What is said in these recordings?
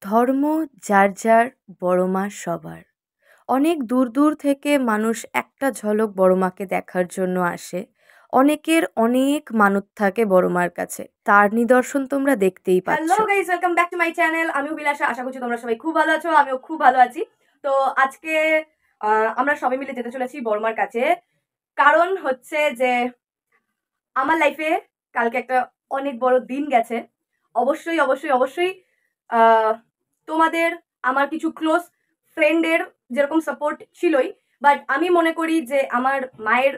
ধর্ম যার যার বড় মা সবার। অনেক দূর দূর থেকে মানুষ একটা ঝলক বড় মাকে দেখার জন্য আসে। অনেকের অনেক মানত থাকে বড় মার কাছে, তার নিদর্শন তোমরা দেখতেই পাচ্ছ। Hello guys, welcome back to my channel. আমি অভিলাষা, আশা করছি তোমরা সবাই খুব ভালো আছো। আমিও খুব ভালো আছি। তো আজকে আমরা সবাই মিলে যেতে চলেছি বড়মার কাছে। কারণ হচ্ছে যে আমার লাইফে কালকে একটা অনেক বড় দিন গেছে। অবশ্যই অবশ্যই অবশ্যই তোমাদের আমার কিছু ক্লোজ ফ্রেন্ডের যেরকম সাপোর্ট ছিলই, বাট আমি মনে করি যে আমার মায়ের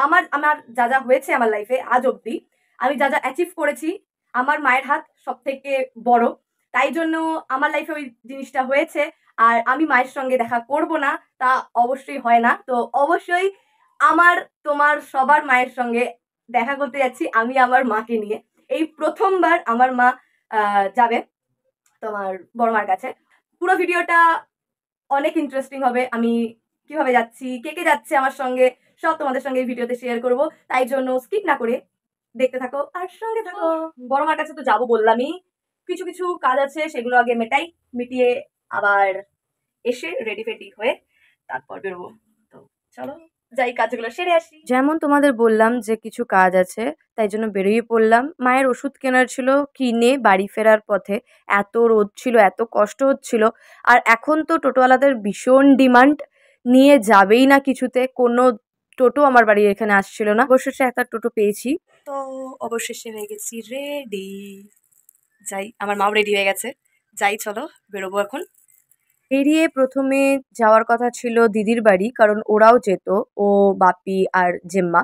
আমার আমার যা যা হয়েছে আমার লাইফে আজ অবধি, আমি যা যা অ্যাচিভ করেছি, আমার মায়ের হাত সব থেকে বড়। তাই জন্য আমার লাইফে ওই জিনিসটা হয়েছে। আর আমি মায়ের সঙ্গে দেখা করব না তা অবশ্যই হয় না। তো অবশ্যই আমার তোমার সবার মায়ের সঙ্গে দেখা করতে যাচ্ছি আমি আমার মাকে নিয়ে। এই প্রথমবার আমার মা যাবে তোমার বড়মার কাছে। পুরো ভিডিওটা অনেক ইন্টারেস্টিং হবে। আমি কিভাবে যাচ্ছি, কে কে যাচ্ছে আমার সঙ্গে, সব তোমাদের সঙ্গে এই ভিডিওতে শেয়ার করব। তাই জন্য স্কিপ না করে দেখতে থাকো আর সঙ্গে থাকো। বড়মার কাছে তো যাবো বললামই, কিছু কিছু কাজ আছে সেগুলো আগে মিটিয়ে আবার এসে রেডি ফেডি হয়ে তারপর বেরোবো। তো চলো যাই, কাজগুলো সেরে আসি। যেমন তোমাদের বললাম যে কিছু কাজ আছে, তাই জন্য বেরিয়ে পড়লাম। মায়ের ওষুধ কেনার ছিল, কিনে বাড়ি ফেরার পথে এত রোদ ছিল, এত কষ্ট হচ্ছিল। আর এখন তো টোটোওয়ালাদের ভীষণ ডিমান্ড, নিয়ে যাবেই না কিছুতে। কোনো টোটো আমার বাড়ির এখানে আসছিল না। অবশেষে একটা টোটো পেয়েছি। তো অবশেষে হয়ে গেছি রেডি। যাই, আমার মাও রেডি হয়ে গেছে। যাই, চলো বেরোবো এখন। বেরিয়ে প্রথমে যাওয়ার কথা ছিল দিদির বাড়ি, কারণ ওরাও যেত, ও বাপি আর জেম্মা।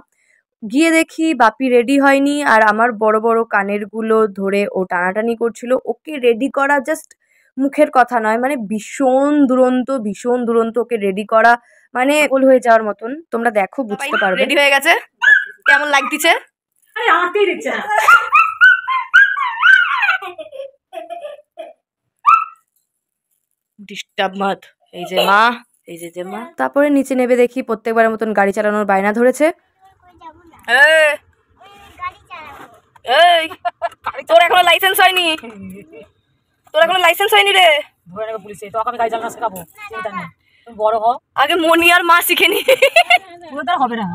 গিয়ে দেখি বাপি রেডি হয়নি, আর আমার বড় বড় কানেরগুলো ধরে ও টানাটানি করছিল। ওকে রেডি করা জাস্ট মুখের কথা নয়, মানে ভীষণ দুরন্ত ওকে রেডি করা, মানে ওল হয়ে যাওয়ার মতন। তোমরা দেখো, বুঝতে পারবে। রেডি হয়ে গেছে, কেমন লাগতেছে? আরে আমাকেই দিচ্ছে না। ডিস্টার্ব মত। এই যে মা, এই যে মা। তারপরে নিচে নেবে দেখি প্রত্যেকবারের মতন গাড়ি চালানোর বায়না ধরেছে। এই, তোর এখনো লাইসেন্স হয়নি, তোর এখনো লাইসেন্স হয়নি রে। ধরে নেবে পুলিশে, তো আমি গাড়ি চালানো শেখাবো, চিন্তা নেই। তুমি বড় হও, আগে মনি আর মা শিখে নি। তোর হবে না,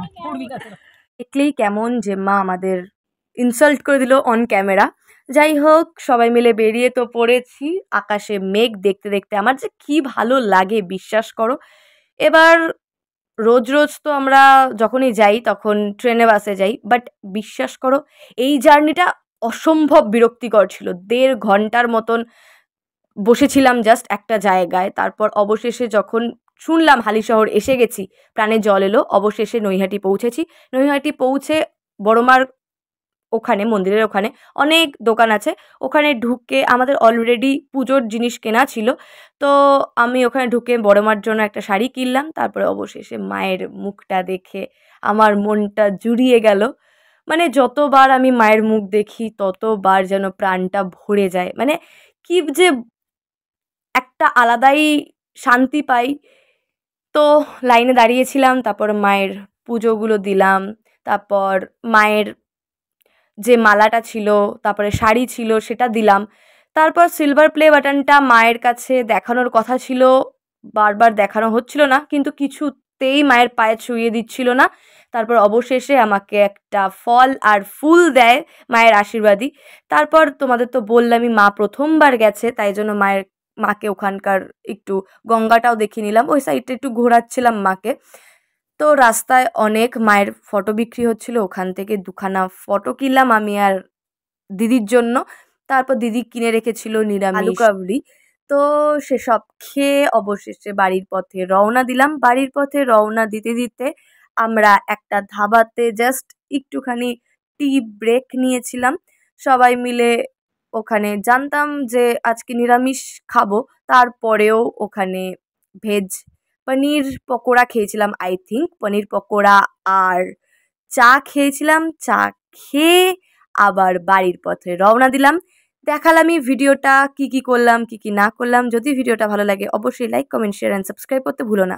দেখলেই কেমন জেম্মা আমাদের ইনসাল্ট করে দিল অন ক্যামেরা। যাই হোক, সবাই মিলে বেরিয়ে তো পড়েছি। আকাশে মেঘ দেখতে দেখতে আমার যে কি ভালো লাগে বিশ্বাস করো। এবার রোজ রোজ তো আমরা যখনই যাই তখন ট্রেনে বাসে যাই, বাট বিশ্বাস করো এই জার্নিটা অসম্ভব বিরক্তিকর ছিল। 1.5 ঘন্টার মতন বসেছিলাম জাস্ট একটা জায়গায়। তারপর অবশেষে যখন শুনলাম হালিশহর এসে গেছি, প্রাণে জল এলো। অবশেষে নৈহাটি পৌঁছেছি। নৈহাটি পৌঁছে বড়মার ওখানে, মন্দিরের ওখানে অনেক দোকান আছে। ওখানে ঢুকে আমাদের অলরেডি পুজোর জিনিস কেনা ছিল, তো আমি ওখানে ঢুকে বড়মার জন্য একটা শাড়ি কিনলাম। তারপরে অবশেষে মায়ের মুখটা দেখে আমার মনটা জুড়িয়ে গেল। মানে যতবার আমি মায়ের মুখ দেখি ততবার যেন প্রাণটা ভরে যায়। মানে কি যে একটা আলাদাই শান্তি পাই। তো লাইনে দাঁড়িয়েছিলাম, তারপর মায়ের পুজোগুলো দিলাম। তারপর মায়ের যে মালাটা ছিল, তারপরে শাড়ি ছিল, সেটা দিলাম। তারপর সিলভার প্লে বাটনটা মায়ের কাছে দেখানোর কথা ছিল, বারবার দেখানো হচ্ছিল না, কিন্তু কিছুতেই মায়ের পায়ে ছুঁয়ে দিচ্ছিল না। তারপর অবশেষে আমাকে একটা ফল আর ফুল দেয় মায়ের আশীর্বাদী। তারপর তোমাদের তো বললামই মা প্রথমবার গেছে, তাই জন্য মাকে ওখানকার একটু গঙ্গাটাও দেখিয়ে নিলাম। ওই সাইডটা একটু ঘোরাচ্ছিলাম মাকে। তো রাস্তায় অনেক মায়ের ফটো বিক্রি হচ্ছিল, ওখান থেকে 2খানা ফটো কিনলাম আমি আর দিদির জন্য। তারপর দিদি কিনে রেখেছিল নিরামিষ আলু কাবলি। তো সেসব খেয়ে অবশেষে বাড়ির পথে রওনা দিলাম। বাড়ির পথে রওনা দিতে দিতে আমরা একটা ধাবাতে জাস্ট একটুখানি টি ব্রেক নিয়েছিলাম সবাই মিলে। ওখানে জানতাম যে আজকে নিরামিষ খাবো, তারপরেও ওখানে ভেজ পনির পকোড়া খেয়েছিলাম। আই থিঙ্ক পনির পকোড়া আর চা খেয়েছিলাম। চা খেয়ে আবার বাড়ির পথে রওনা দিলাম। দেখালামই ভিডিওটা কি কি করলাম, কি কি না করলাম। যদি ভিডিওটা ভালো লাগে অবশ্যই like, comment, share and subscribe করতে ভুলো না।